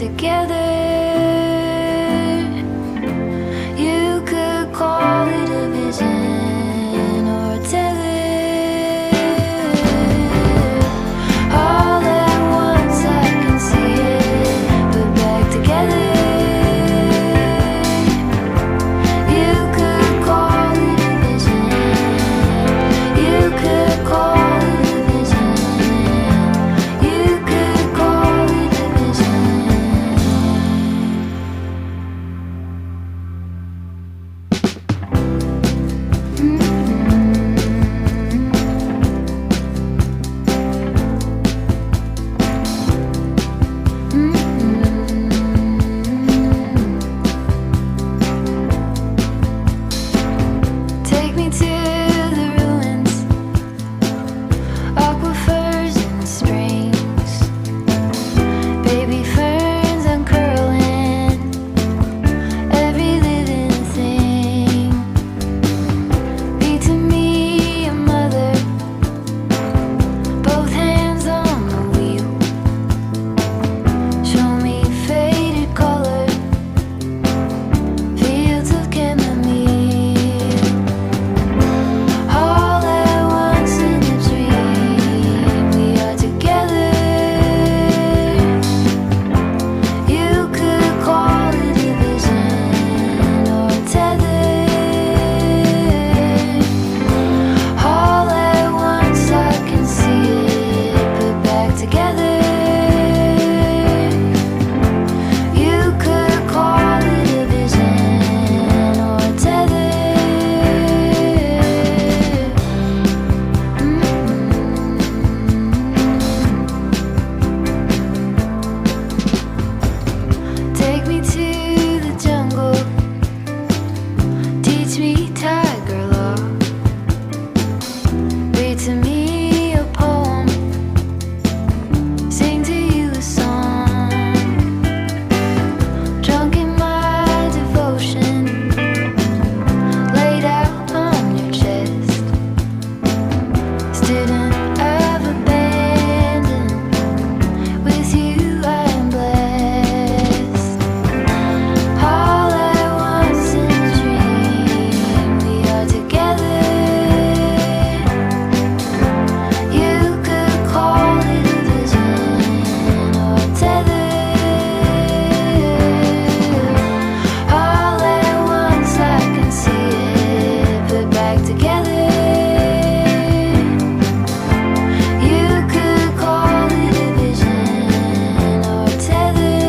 together. You could call it a vision or a tether. All at once I can see it put back together. You could call it a vision. You could call it a vision. You could call it a vision. Take me to the ruins, aquifers and springs, baby ferns uncurling every living thing. Be to me a mother, both hands on the wheel. Show me faded color, fields of chamomile. All at once in a dream, we are together. You could call it a vision or a tether. All at once I can see it put back together. You could call it a vision or a tether. Take me to the jungle, teach me tiger law. Read to me a poem, sing to you a song. Drunk in my devotion, laid out on your chest. Student of abandon, with you I am blessed. All at once in a dream, we are together. You could call it a vision or a tether. All at once I can see it put back together. You could call it a vision or a tether.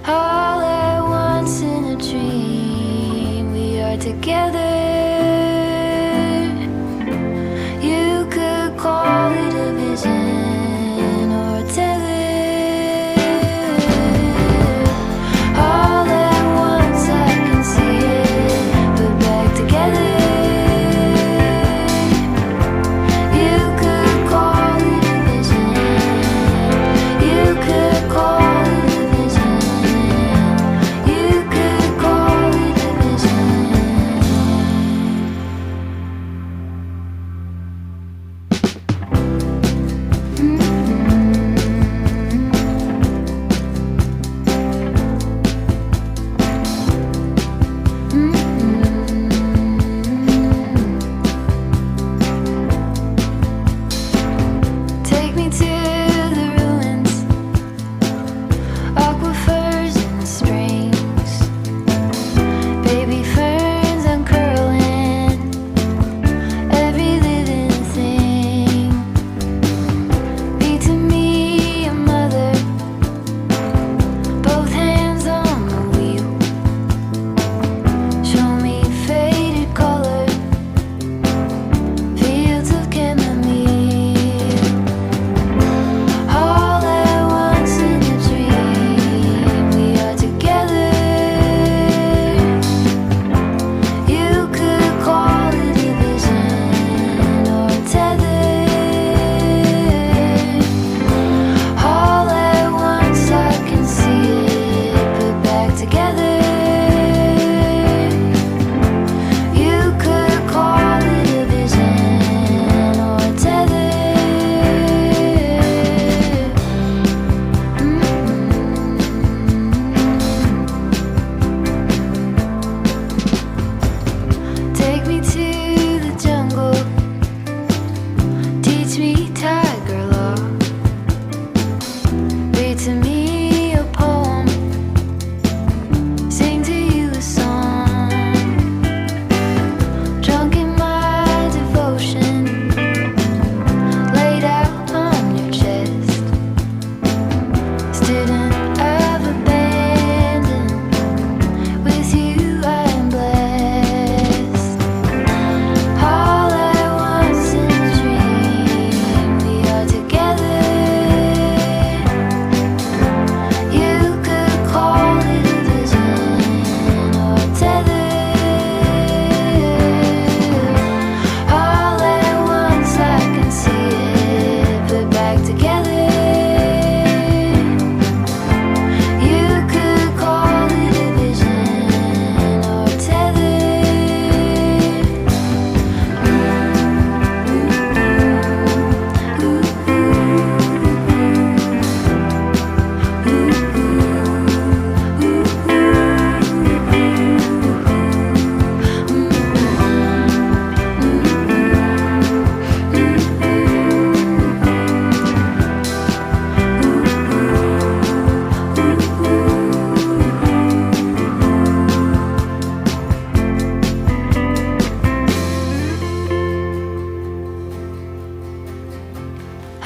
All at once in a dream, we are together. You could call it a vision or a tether. All at once I can see it put back together. You could call it a vision. You could call it a vision. You could call it a vision.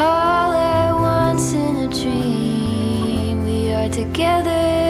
All at once in a dream, we are together